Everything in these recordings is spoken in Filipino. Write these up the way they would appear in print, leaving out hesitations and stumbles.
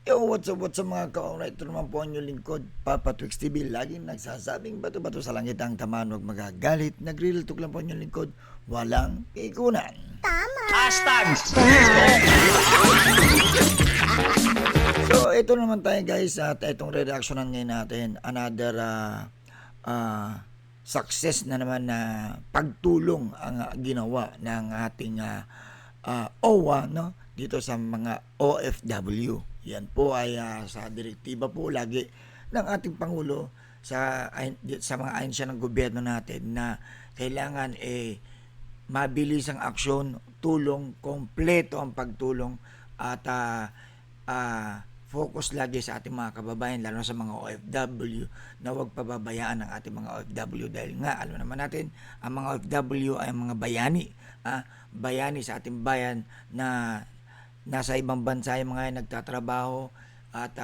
Yo, what's up mga ka-alright? Ito naman po ang inyong lingkod, Papa Twix TV. Laging nagsasabing bato-bato sa langit ang tamaan, huwag magagalit. Nagre-real talk lang po ang inyong lingkod, walang pikunan. Hashtag So, ito naman tayo guys at itong re-reactionan ngayon natin. Another success na naman na pagtulong ang ginawa ng ating OWA, no? Dito sa mga OFW. Yan po ay sa direktiba po lagi ng ating Pangulo sa mga ahensya ng gobyerno natin na kailangan mabilis ang aksyon, tulong, kompleto ang pagtulong at focus lagi sa ating mga kababayan, lalo sa mga OFW, na huwag pababayaan ang ating mga OFW dahil nga alam naman natin ang mga OFW ay mga bayani sa ating bayan na nasa ibang bansa yung mga yan nagtatrabaho at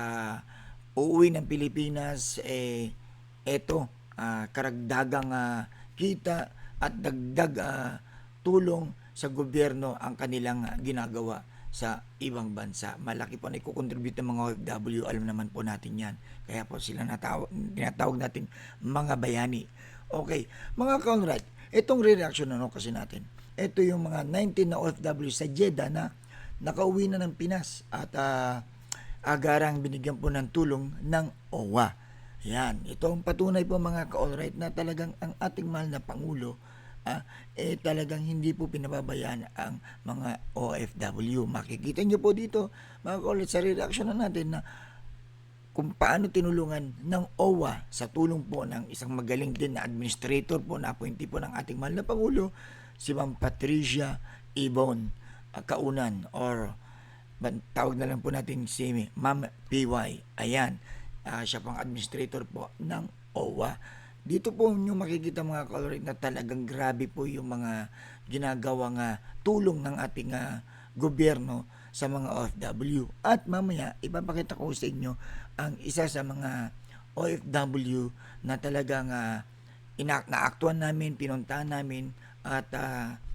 uuwi ng Pilipinas karagdagang kita at dagdag tulong sa gobyerno ang kanilang ginagawa sa ibang bansa. Malaki po na ikukontribute ng mga OFW, alam naman po natin yan. Kaya po sila tinatawag natin mga bayani. Okay, mga Conrad, itong re-reaction kasi natin. Ito yung mga 19 na OFW sa Jeddah na nakauwi na ng Pinas at agarang binigyan po ng tulong ng OWA. Yan, ito ang patunay po mga ka-alright na talagang ang ating mahal na Pangulo talagang hindi po pinababayaan ang mga OFW. Makikita nyo po dito mga ka-alright sa reaction na natin na kung paano tinulungan ng OWA sa tulong po ng isang magaling din na administrator po na appointee po ng ating mahal na Pangulo, si Ma'am Patricia Ibon Kaunan, or tawag na lang po natin si Ma'am PY. Ayan, siya pang administrator po ng OWA. Dito po nyo makikita mga ka-alright na talagang grabe po yung mga ginagawang tulong ng ating gobyerno sa mga OFW. At mamaya, ipapakita ko sa inyo ang isa sa mga OFW na talagang naaktuan namin, pinuntahan namin at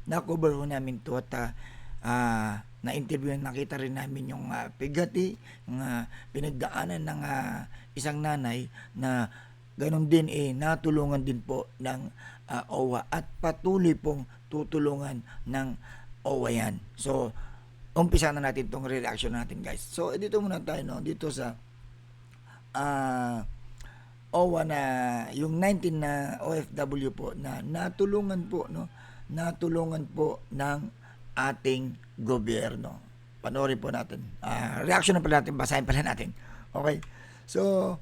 na-cover ho namin to at na-interview, nakita rin namin yung pigati, yung pinagdaanan ng isang nanay na ganon din natulungan din po ng OWA at patuloy pong tutulungan ng OWA yan. So, umpisa na natin itong reaction natin guys. So, dito muna tayo dito sa OWA na yung 19 na OFW po na natulungan po ng ating gobyerno. Panoorin po natin. Reaction na pala natin, basahin pala natin. Okay. So,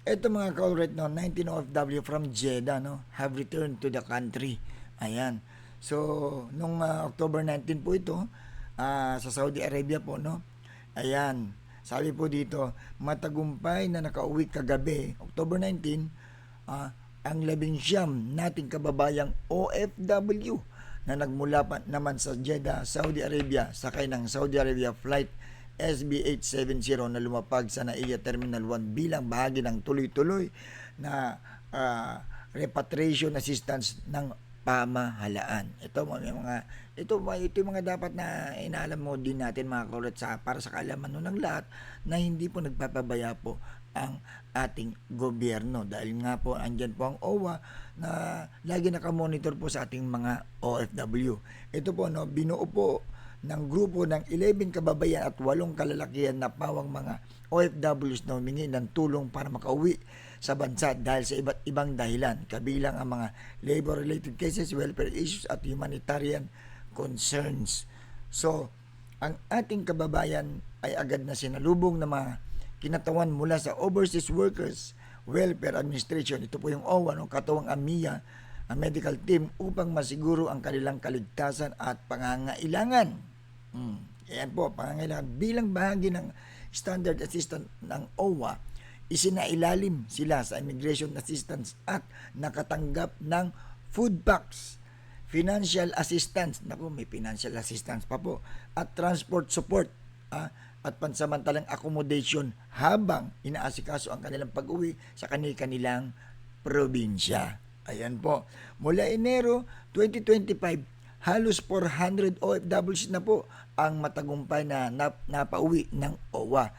ito mga ka-alright 19 OFW from Jeddah have returned to the country. Ayan. So, nung October 19 po ito, sa Saudi Arabia po, Ayan. Sabi po dito, matagumpay na nakauwi kagabi, October 19, ang 19 nating kababayang OFW na nagmula pa naman sa Jeddah, Saudi Arabia, sakay ng Saudi Arabia Flight SB870 na lumapag sa NAIA Terminal 1 bilang bahagi ng tuloy-tuloy na repatriation assistance ng pamahalaan. Ito yung mga dapat na inaalam mo din natin mga kaulat para sa kaalaman ng lahat na hindi po nagpapabaya po ang ating gobyerno dahil nga po andyan po ang OWA na lagi nakamonitor po sa ating mga OFW. Ito po binuo po ng grupo ng 11 kababayan at 8 kalalakihan na pawang mga OFWs na humingi ng tulong para makauwi sa bansa dahil sa iba't ibang dahilan, kabilang ang mga labor-related cases, welfare issues at humanitarian concerns. So, ang ating kababayan ay agad na sinalubong ng mga kinatawan mula sa Overseas Workers Welfare Administration. Ito po yung OWA, katawang AMIA, ang medical team upang masiguro ang kanilang kaligtasan at pangangailangan. Ayan po, pangangailangan. Bilang bahagi ng standard assistance ng OWA, isinailalim sila sa immigration assistance at nakatanggap ng food packs, financial assistance, may financial assistance pa po, at transport support, at pansamantalang accommodation habang inaasikaso ang kanilang pag-uwi sa kanilang probinsya. Ayan po. Mula Enero 2025, halos 400 OFWs na po ang matagumpay na napauwi ng OWA.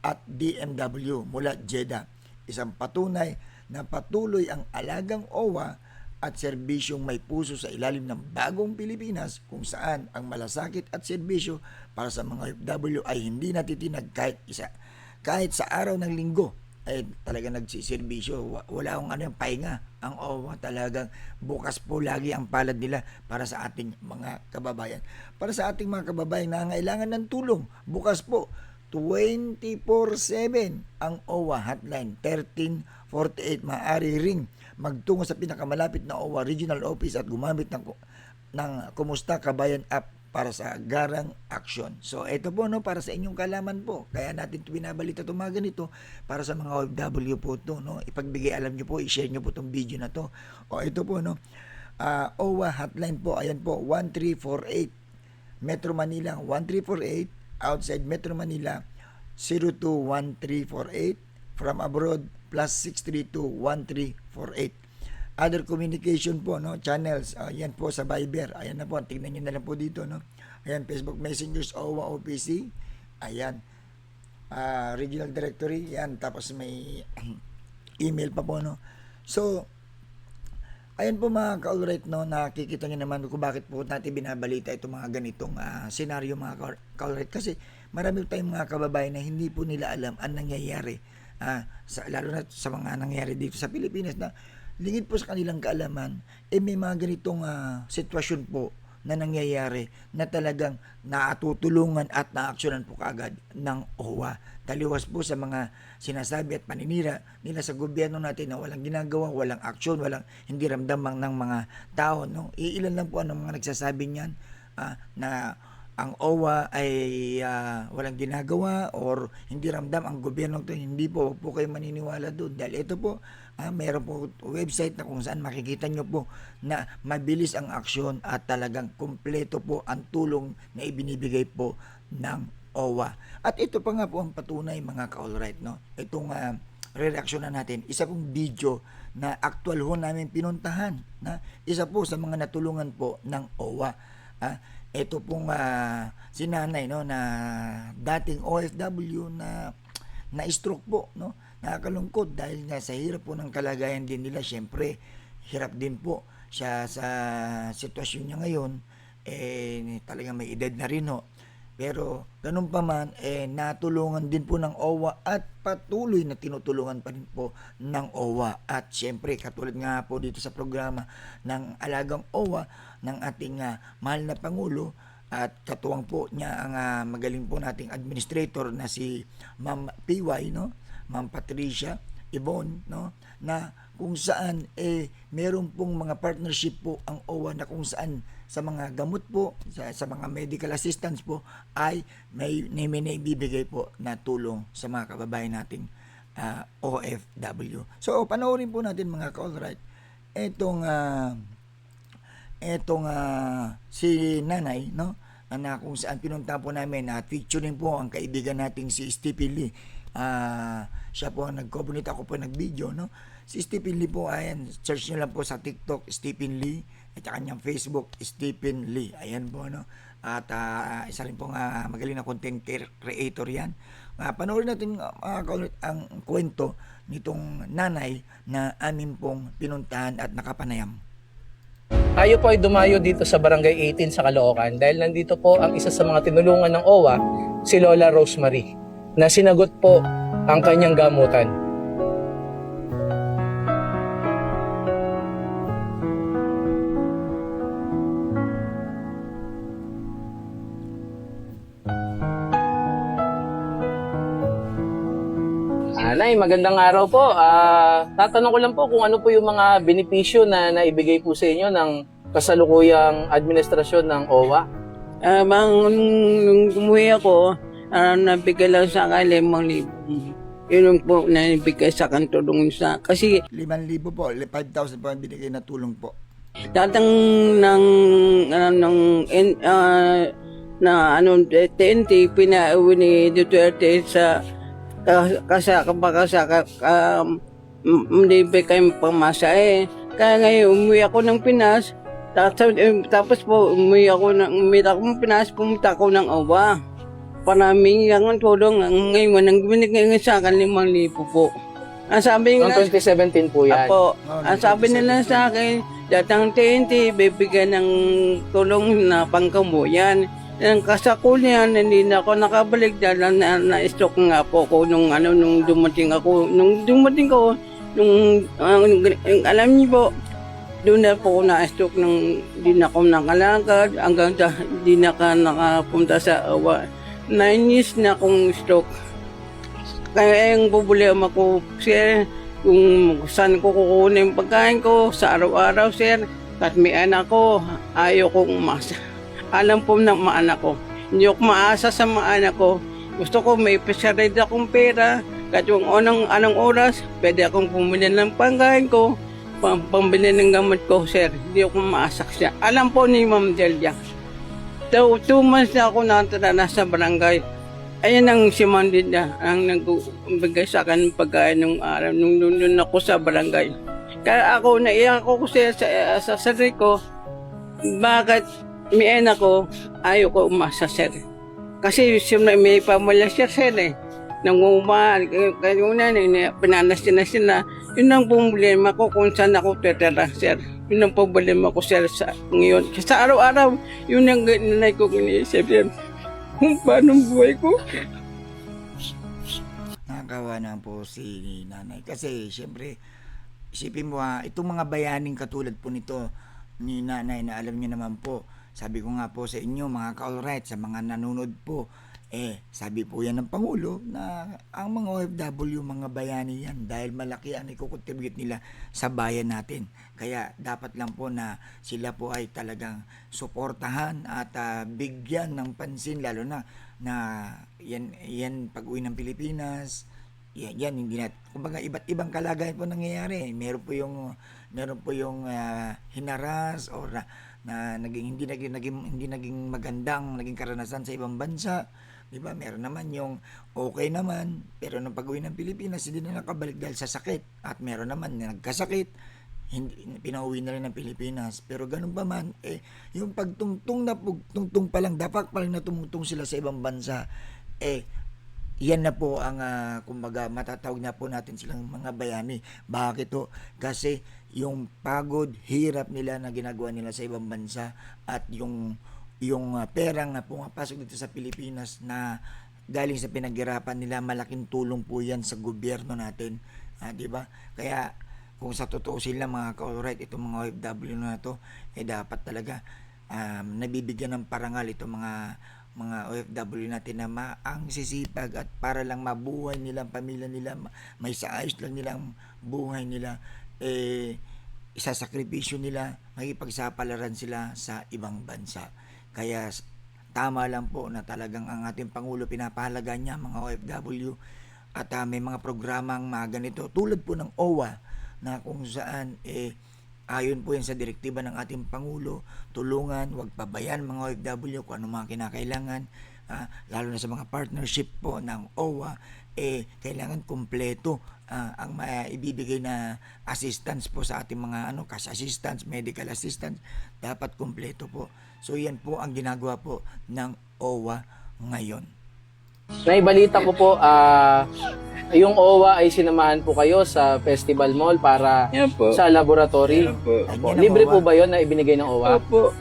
at DMW mula Jeddah. Isang patunay na patuloy ang alagang OWA at serbisyong may puso sa ilalim ng bagong Pilipinas, kung saan ang malasakit at serbisyo para sa mga OFW ay hindi natitinag kahit isa. Kahit sa araw ng linggo ay talaga nagsiservisyo. Wala akong yung pahinga. Ang OWA talagang bukas po lagi ang palad nila para sa ating mga kababayan. Para sa ating mga kababayan na nangailangan ng tulong, bukas po 24/7 ang OWA hotline 1348. Maaari ring magtungo sa pinakamalapit na OWA regional office at gumamit ng Kumusta Kabayan app para sa garang aksyon. So ito po para sa inyong kalaman po. Kaya natin binabalita itong mga ganito para sa mga OFW po ito. Ipagbigay alam nyo po, i-share nyo po itong video na to. O ito po OWA hotline po, ayan po 1348 Metro Manila 1348, outside Metro Manila 021348, from abroad +6321348. Other communication po channels, yan po sa Viber, ayan na po, tingnan niyo na lang po dito ayan, Facebook Messengers OWA OPC, ayan, regional directory, yan, tapos may email pa po so ayan po mga ka-alright nakikita niyo naman kung bakit po natin binabalita itong mga ganitong senaryo mga ka-alright, kasi marami tayong mga kababayan na hindi po nila alam ang nangyayari, lalo na sa mga nangyayari dito sa Pilipinas na lingid po sa kanilang kaalaman, may mga ganitong sitwasyon po na nangyayari na talagang natutulungan at naaksyonan po kaagad ng OWA. Taliwas po sa mga sinasabi at paninira nila sa gobyerno natin na walang ginagawa, walang aksyon, hindi ramdam ng mga tao. Iilan lang po ang mga nagsasabi niyan na ang OWA ay walang ginagawa or hindi ramdam ang gobyerno ito. Hindi po, huwag po kayo maniniwala doon. Dahil ito po, mayroon po website na kung saan makikita nyo po na mabilis ang aksyon at talagang kumpleto po ang tulong na ibinibigay po ng OWA. At ito pa nga po ang patunay mga ka-alright. Itong re-reaction na natin, isa pong video na actual ho namin pinuntahan na isa po sa mga natulungan po ng OWA. Ito pong si nanay na dating OFW na stroke po, nakakalungkot dahil nga sa hirap po ng kalagayan din nila. Syempre hirap din po siya sa sitwasyon niya ngayon, talagang may edad na rin pero ganun pa man natulungan din po ng OWA at patuloy na tinutulungan pa rin po ng OWA. At syempre katulad nga po dito sa programa ng Alagang OWA ng ating mahal na Pangulo, at katuwang po niya ang magaling po nating administrator na si Ma'am PY, Ma'am Patricia Ibon, na kung saan meron pong mga partnership po ang OWA na kung saan sa mga gamot po, sa mga medical assistance po ay may ibibigay po na tulong sa mga kababayan nating OFW. So panoorin po natin mga ka-alright etong si nanay na kung saan pinunta po namin at featuring po ang kaibigan nating si Stephen Lee. Siya po ang nag-coordinate, ako po nag-video si Stephen Lee po, ayan, search nyo lang po sa TikTok Stephen Lee at kanyang Facebook Stephen Lee, ayan po at isa rin po magaling na content creator yan. Panoorin natin ang kwento nitong nanay na amin pong pinuntahan at nakapanayam. Tayo po ay dumayo dito sa Barangay 18 sa Caloocan dahil nandito po ang isa sa mga tinulungan ng OWA, si Lola Rosemary, na sinagot po ang kanyang gamutan. Nay, magandang araw po. Tatanong ko lang po kung ano po yung mga benepisyo na naibigay po sa inyo ng kasalukuyang administrasyon ng OWA. Nung umuwi ako, nabigay lang sa akin 5,000. Yun po na nabigay sa akin tulong sa... Kasi 5,000 po, 5,000 po ang binigay na tulong po. datang TNT, pinauwi ni Duterte sa hindi pa kayo pamasa Kaya ngayon, umuwi ako ng Pinas. Tapos po, umuwi ako ng Pinas, pumunta ako ng OWA. Paraming yung tulong. Ngayon, ang binigay nga sa akin 5,000 po. Ang sabi Noong nga, 2017 po yan. Apo, ang sabi nila sa akin, datang TNT, bibigyan ng tulong na pangkamuyan. Ang kasako niyan, hindi na ako nakabalik dahil na-stroke nga po ako nung dumating ako. Nung dumating ko, alam niyo po, doon na po ako na-stroke nung di na ako nakalakad hanggang di na ka nakapunta sa awa. 9 years na akong stroke. Kaya yung problema ko, sir, kung saan ko kukunin yung pagkain ko sa araw-araw, sir. At may anak ko, ayaw kong umasa. Alam po ng mga anak ko. Hindi ako maasa sa mga anak ko. Gusto ko may pasarid akong pera. Kahit yung anong oras, pwede akong pumili ng pangkain ko, pambili ng gamot ko, sir. Hindi ako maasak siya. Alam po ni Ma'am Delia. 2 months na ako natira sa barangay. Ayan ang si Ma'am Delia ang nagbigay sa akin ng pagkain nung araw, nung ako sa barangay. Kaya ako, naiyak ako siya sa sarili ko, bakit may anak ko, ayaw ko umasa, sir. Kasi may pamilya siya, sir, eh. Nangumahal, kaya una, pinanas na sila. Yun ang problema ko kung saan ako tetera, sir. Yun ang problema ko, sir, ngayon. Sa araw-araw, yun ang nanay ko iniisip, sir. Kung paano buhay ko. Nakakawa na po si nanay. Kasi, siyempre, isipin mo itong mga bayaning katulad po nito ni nanay na alam niyo naman po, sabi ko nga po sa inyo, mga ka-alright, sa mga nanonood po, sabi po yan ng Pangulo na ang mga OFW, mga bayani yan dahil malaki ang ikukontribute nila sa bayan natin. Kaya dapat lang po na sila po ay talagang suportahan at bigyan ng pansin, lalo na yan pag-uwi ng Pilipinas. Yan hindi na, kumbaga iba't ibang kalagayan po nangyayari. Meron po yung hinaras or na hindi naging magandang naging karanasan sa ibang bansa. Diba? Meron naman yung okay naman, pero nung pag-uwi ng Pilipinas, hindi na nakabalik dahil sa sakit. At meron naman na nagkasakit, pinauwi na rin ng Pilipinas. Pero ganun pa man, yung pagtungtong pa lang, dapat pa lang na tumutong sila sa ibang bansa, yan na po ang, kumbaga, matatawag na po natin silang mga bayani. Bakit to? Kasi yung pagod, hirap nila na ginagawa nila sa ibang bansa at yung perang na pumapasok dito sa Pilipinas na galing sa pinaghirapan nila, malaking tulong po yan sa gobyerno natin. Di ba? Kaya kung sa totoo sila mga ka-alright, itong mga OFW na to, dapat talaga nabibigyan ng parangal itong mga OFW natin na ang sisipag at para lang mabuhay nila, ang pamilya nila, may saayos lang nilang buhay nila, isasakripisyo nila, makipagsapalaran sila sa ibang bansa. Kaya tama lang po na talagang ang ating Pangulo pinapahalaga niya mga OFW at may mga programang mga ganito tulad po ng OWA na kung saan ayon po yan sa direktiba ng ating Pangulo, tulungan, wag pabayan mga OFW kung ano mga kinakailangan, lalo na sa mga partnership po ng OWA, kailangan kumpleto ang ibibigay na assistance po sa ating mga cash assistance, medical assistance, dapat kumpleto po. So yan po ang ginagawa po ng OWA ngayon. Naibalita ko po, yung OWA ay sinamahan po kayo sa Festival Mall para sa laboratory. Opo. Libre po ba yun na ibinigay ng OWA? Opo.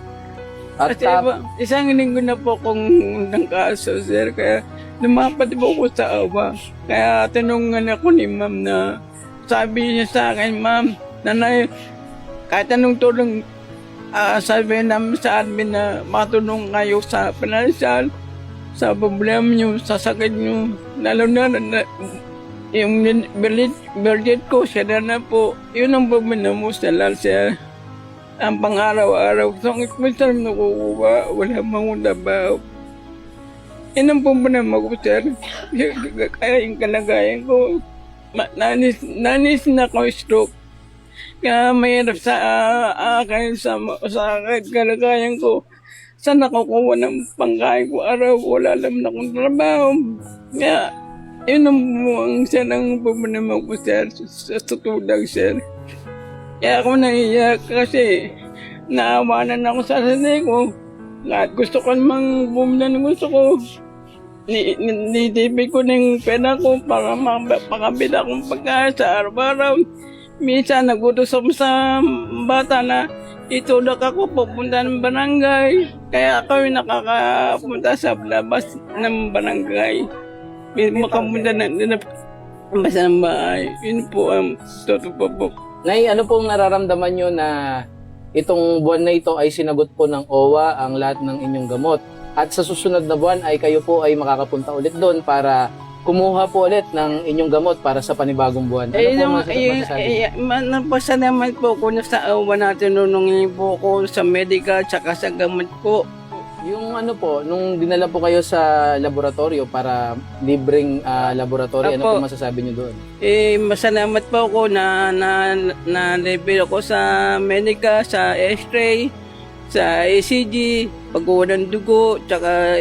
At Kasi isang linggo na po kung ng kaso, sir. Kaya lumapad po ko sa awa. Kaya tanungan ako ni ma'am na sabi niya sa akin, ma'am, nanay, kahit anong tulong, sabi namin sa admin na matulong kayo sa financial, sa problema nyo, sa sakit nyo. Lalo na yung budget ko, siya na po. Yun ang problema mo sa sir. Ang pang-araw-araw, so ang minsan nakukuha, wala mang trabaho. Yan ang problema ko, sir. Kaya yung kalagayan ko, nanis na ako stroke. Kaya mahirap sa akin, sa kalagayan ko. Saan nakukuha ng pangkain ko araw, wala naman akong trabaho. Kaya, yun ang sir ang problema ko, sir, sa tutulang, sir. Kaya ako naiyak kasi naawanan ako sa sarili ko. Lahat gusto ko namang bumili ng gusto ko. nitipid ko ng pera ko para makabila akong pagkain sa araw-araw. Minsan nagutos ako sa bata na itulak ako pupunta ng barangay. Kaya ako yung nakakapunta sa labas ng barangay. Makapunta na basta ng bahay. Yun po ang totoo po. Nay, ano pong nararamdaman nyo na itong buwan na ito ay sinagot po ng OWA ang lahat ng inyong gamot? At sa susunod na buwan ay kayo po ay makakapunta ulit doon para kumuha po ulit ng inyong gamot para sa panibagong buwan. Ano po masasabi? Napasalamat po ko na sa awa natin nunungin po ko sa medical tsaka sa gamot po. Yung ano po, nung dinala po kayo sa laboratorio para libreng laboratory, ano Apo. po masasabi niyo doon? Masalamat po ako na level ako sa medical, sa x-ray, sa ECG, pagkuha ng dugo, tsaka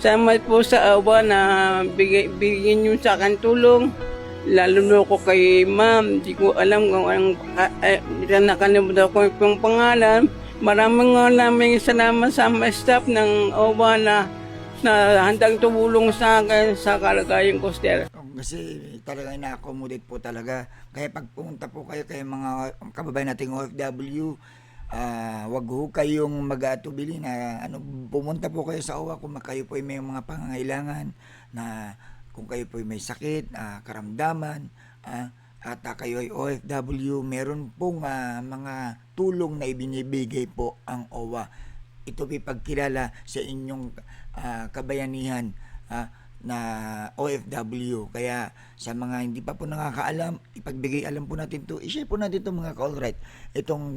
salamat po sa awa na bigyan niyo sa akin tulong. Lalo na ko kay ma'am, di ko alam kung anong, nakalimutan ko yung pangalan. Maraming salamat sa mga staff ng OWA na handang tumulong sa akin sa kalagayan ko, sir. Kasi talaga ina-accommodate po talaga. Kaya pag pumunta po kayo kay mga kababayan nating OFW, wag ho kayong mag-atubili na pumunta po kayo sa OWA kung kayo po ay may mga pangangailangan, na kung kayo po ay may sakit, karamdaman, at kayo ay OFW, meron pong mga tulong na ibinibigay po ang OWA. Ito po pagkilala sa inyong kabayanihan na OFW. Kaya sa mga hindi pa po nakakaalam, ipagbigay alam po natin to, i-share po natin to mga ka-alright. Itong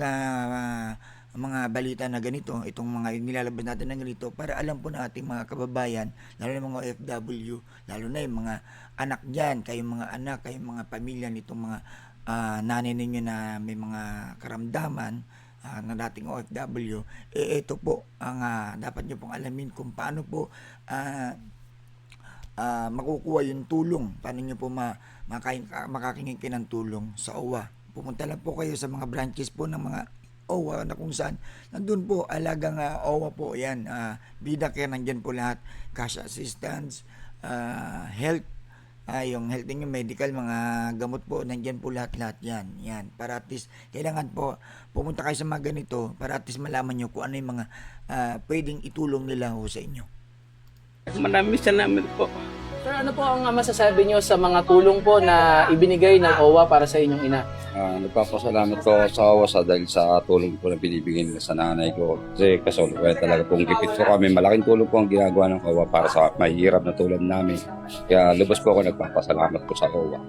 mga balita na ganito, itong mga nilalabas natin na ganito, para alam po na ating mga kababayan, lalo na mga OFW, lalo na yung mga anak dyan, kayong mga anak, kayong mga pamilya nitong mga nanay ninyo na may mga karamdaman na dating OFW, ito po ang dapat nyo pong alamin kung paano po makukuha yung tulong, paano nyo po makakingi ng tulong sa OWA. Pumunta lang po kayo sa mga branches po ng mga OWA na kung saan nandun po alagang OWA po yan, Vida Care, nandyan po lahat, cash assistance, health, yung health yung medical, mga gamot po, nandyan po lahat yan, para at least kailangan po pumunta kayo sa mga ganito para at least malaman nyo kung ano yung mga pwedeng itulong nila ho sa inyo. Maraming salamat po. Sir, ano po ang masasabi niyo sa mga tulong po na ibinigay ng OWA para sa inyong ina? Nagpapasalamat ko sa OWA dahil sa tulong po na binibigay nila sa nanay ko. Kasi kasalukuyan talaga pong gipit po kami. Malaking tulong po ang ginagawa ng OWA para sa mahihirap na tulad namin. Kaya lubos po ako nagpapasalamat po sa OWA.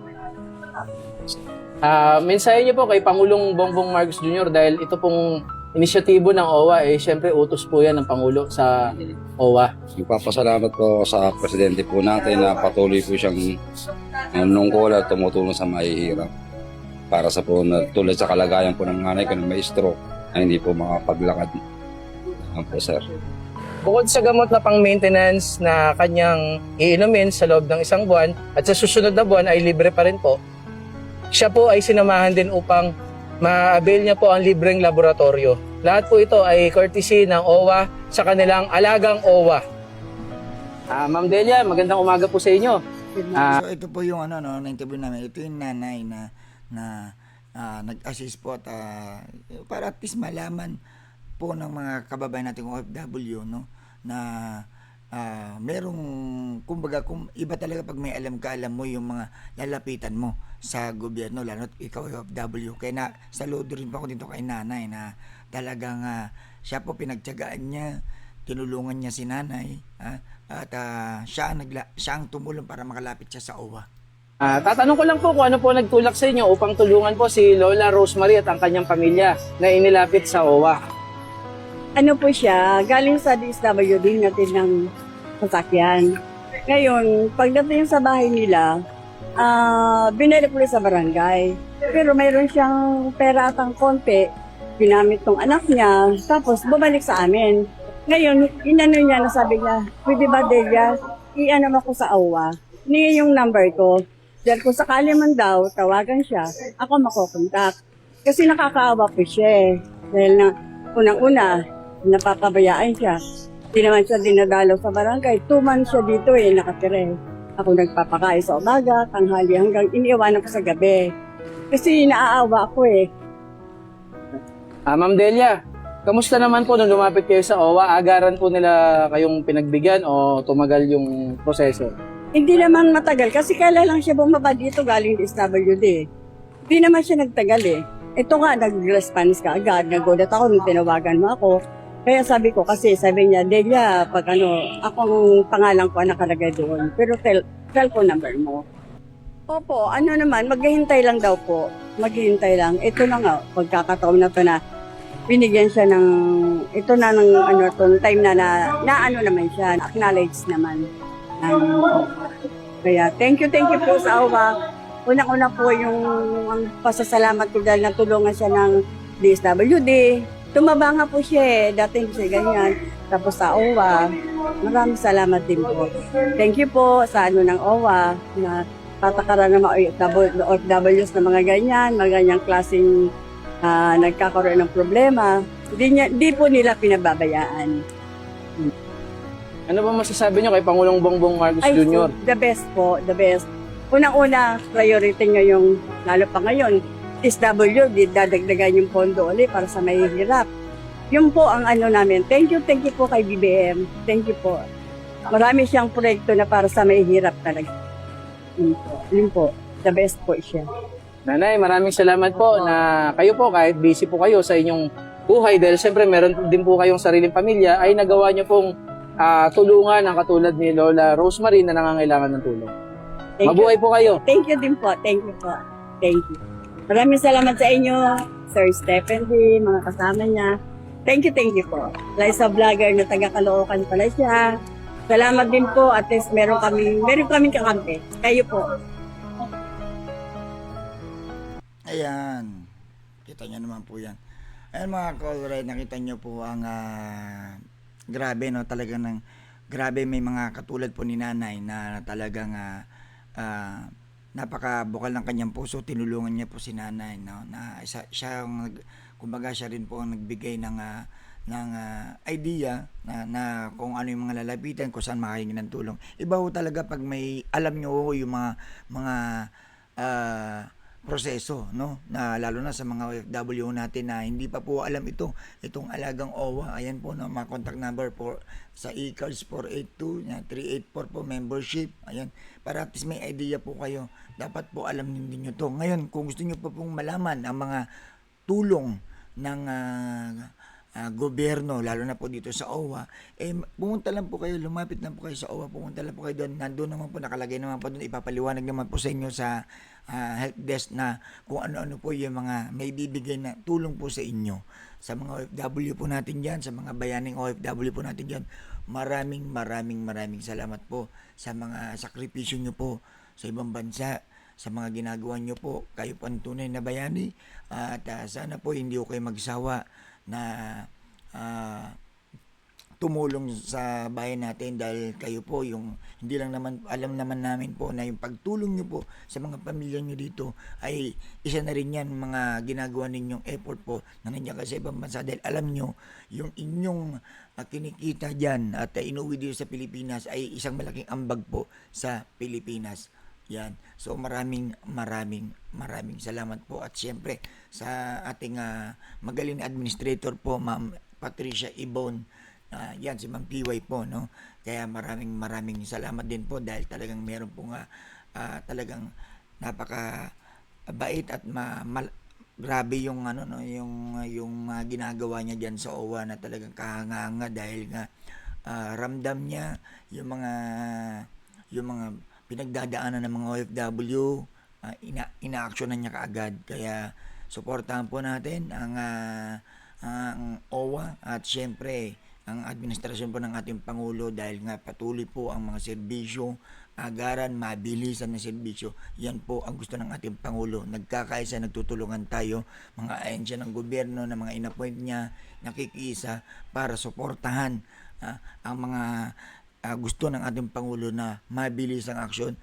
Mensahe niyo po kay Pangulong Bongbong Marcos Jr. dahil ito pong inisyatibo ng OWA, syempre utos po yan ng Pangulo sa OWA. Nagpapasalamat po sa presidente po natin na patuloy po siyang nungkol at tumutulong sa mahihirap. Para sa po tulad sa kalagayan po ng nanay ko na may stroke na hindi po makapaglakad. Po, sir. Bukod sa gamot na pang-maintenance na kanyang iinumin sa loob ng isang buwan at sa susunod na buwan ay libre pa rin po, siya po ay sinamahan din upang ma-avail niya po ang libreng laboratorio. Lahat po ito ay courtesy ng OWA sa kanilang alagang OWA. Ma'am Delia, magandang umaga po sa inyo. So ito po yung na-interview namin. Ito yung nanay na nag-assist po at para at least malaman po ng mga kababayan nating OFW, no, na merong, kumbaga, iba talaga pag may alam ka, alam mo yung mga lalapitan mo sa gobyerno, lalo ikaw OFW. Kaya saludo rin pa ako dito kay nanay na talagang siya po pinagtiyagaan niya, tinulungan niya si nanay, at siya ang tumulong para makalapit siya sa OWA. Tatanong ko lang po kung ano po nagtulak sa inyo upang tulungan po si Lola Rosemary at ang kanyang pamilya na inilapit sa OWA. Ano po siya, galing sa DSWD natin ng sasakyan. Ngayon, pagdating sa bahay nila, binalik ulit sa barangay. Pero mayroon siyang pera atang konti, ginamit tong anak niya, tapos bumalik sa amin. Ngayon, inano niya, nasabi niya, pwede ba Delia, i-ano ako sa OWA, niya yung number ko. Dahil kung sakali man daw, tawagan siya, ako makokontak. Kasi nakakaawa po siya eh. Dahil na, unang-una, napapabayaan siya. Di naman siya dinadalaw sa barangay. 2 months siya dito nakatira eh. Ako nagpapakain sa umaga, tanghali, hanggang iniiwanan ko sa gabi. Kasi naaawa ako eh. Ma'am Delia, kamusta naman po nung lumapit kayo sa OWA? Agaran po nila kayong pinagbigyan o tumagal yung proseso? Hindi naman matagal kasi kailan lang siya bumaba dito galing SWD. Hindi naman siya nagtagal eh. Ito nga, nag-response ka agad. Nagulat ako nung tinawagan mo ako. Kaya sabi ko, kasi sabi niya, Delia, pag akong pangalan ko ang nakalagay doon. Pero cellphone number mo. Opo, naman, maghihintay lang daw po. Maghihintay lang. Ito na nga, pagkakataon na to na binigyan siya ng, ito na ng time na naman siya, acknowledge naman. Kaya thank you po sa AWA. Unang-una po yung ang pasasalamat ko dahil natulungan siya ng DSWD. Tumaba nga po siya dati hindi siya ganyan. Tapos sa OWA, maraming salamat din po. Thank you po sa ng OWA na patakaran ng mga OFWs na mga ganyan, mga ganyang klaseng nagkakaroon ng problema. Di po nila pinababayaan. Ano ba masasabi niyo kay Pangulong Bongbong Marcos Jr.? The best po, the best. Unang-una, priority niya yung, lalo pa ngayon, SWD, dadagdagan yung pondo ulit para sa mahihirap. Yun po ang namin. Thank you po kay BBM. Thank you po. Marami siyang proyekto na para sa mahihirap talaga. Yun po. The best po siya. Nanay, maraming salamat po na kayo po, kahit busy po kayo sa inyong buhay, dahil siyempre meron din po kayong sariling pamilya, ay nagawa niyo pong tulungan ang katulad ni Lola Rosemary na nangangailangan ng tulong. Mabuhay po kayo. Thank you din po. Thank you po. Thank you. Maraming salamat sa inyo, Sir Stephen din, mga kasama niya. Thank you po. Liza Vlogger na taga-Caloocan pala siya. Salamat din po, at least meron kaming kakampi. Kayo po. Ayan. Kita nyo naman po yan. Ayan mga Colruyt, nakita nyo po ang grabe, no? Talagang grabe, may mga katulad po ni nanay na talagang napakabukal ng kanyang puso. Tinulungan niya po si nanay, no? Na siya kumbaga siya rin po ang nagbigay ng idea na kung ano yung mga lalapitan, kung saan makahingi ng tulong. Iba ho talaga pag may alam nyo ho yung mga proseso, no? Na lalo na sa mga OFW natin na hindi pa po alam itong alagang OWA. Ayan po, no, mga contact number po sa e-cards 482 384 po, membership. Ayan, para at least may idea po kayo. Dapat po alam niyo to. Ngayon, kung gusto niyo pa pong malaman ang mga tulong ng gobyerno, lalo na po dito sa OWA, pumunta lang po kayo, lumapit lang po kayo sa OWA, pumunta lang po kayo doon. Nandun naman po, nakalagay naman po doon, ipapaliwanag naman po sa inyo sa help desk na kung ano-ano po yung mga may bibigay na tulong po sa inyo. Sa mga OFW po natin dyan, sa mga bayaning OFW po natin dyan, maraming salamat po sa mga sakripisyo nyo po sa ibang bansa, sa mga ginagawa nyo po. Kayo po ang tunay na bayani, at sana po hindi ko kayo magsawa na tumulong sa bayan natin, dahil kayo po yung hindi lang naman, alam naman namin po na yung pagtulong nyo po sa mga pamilya nyo dito ay isa na rin yan mga ginagawa ninyong effort po na nandiyan kasi sa ibang bansa, dahil alam nyo yung inyong kinikita dyan at inuwi dito sa Pilipinas ay isang malaking ambag po sa Pilipinas. Yan. So maraming salamat po, at siyempre sa ating magaling na administrator po, Ma'am Patricia Ibon. Yan si Ma'am PY po, no. Kaya maraming salamat din po, dahil talagang meron po talagang napaka bait at grabe yung yung ginagawa niya diyan sa OWA, na talagang kahanga-hanga, dahil nga ramdam niya yung mga pinagdadaanan ng mga OFW, ina-actionan niya kaagad. Kaya suportahan po natin ang OWA, at syempre ang administrasyon po ng ating Pangulo, dahil nga patuloy po ang mga serbisyo, agaran, mabilisan na serbisyo. Yan po ang gusto ng ating Pangulo. Nagkakaisa, nagtutulungan tayo, mga ahensya ng gobyerno na mga inappoint niya, nakikiisa para suportahan ang mga gusto ng ating Pangulo na mabilis ang aksyon,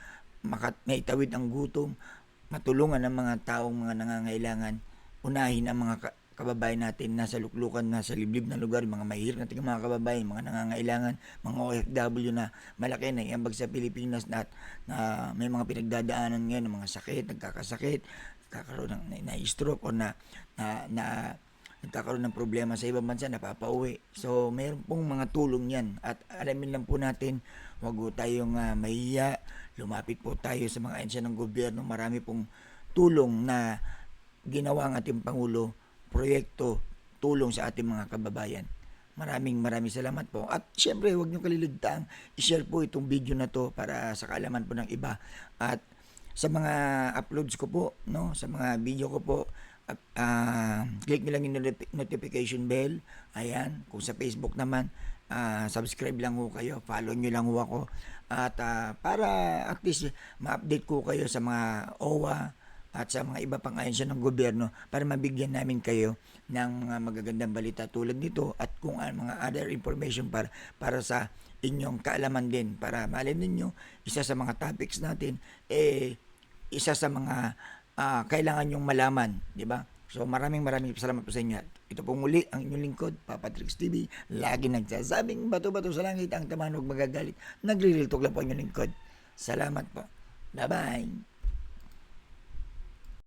maitawid ang gutom, matulungan ang mga taong mga nangangailangan, unahin ang mga kababayan natin nasa luklukan, nasa liblib na lugar, yung mga mahirap nating mga kababayan, mga nangangailangan, mga OFW na malaki na iambag sa Pilipinas na may mga pinagdadaanan ngayon, mga sakit, nagkakasakit, nagkakaroon ng na-stroke o nagkakaroon ng problema sa ibang bansa, napapauwi. So, mayroon pong mga tulong yan. At alamin lang po natin, huwag po tayong mahiya, lumapit po tayo sa mga ahensya ng gobyerno. Marami pong tulong na ginawa ang ating Pangulo, proyekto, tulong sa ating mga kababayan. Maraming salamat po. At syempre, huwag niyo kaliligtaang i-share po itong video na to para sa kaalaman po ng iba. At sa mga uploads ko po, no, sa mga video ko po, click nyo lang yung notification bell. Ayan, kung sa Facebook naman, subscribe lang ho kayo, follow nyo lang ho ako. At para at least ma-update ko kayo sa mga OWA at sa mga iba pang ahensya ng gobyerno para mabigyan namin kayo ng mga magagandang balita tulad nito at kung mga other information para sa inyong kaalaman din, para malay ninyo isa sa mga topics natin isa sa mga kailangan nyong malaman, di ba? So maraming salamat po sa inyo. Ito po muli ang inyong lingkod, Papa Trix TV, lagi nagsasabing bato-bato sa langit ang tamanog magagalit. Nagre-real talk lang po ang inyong lingkod. Salamat po. Bye-bye.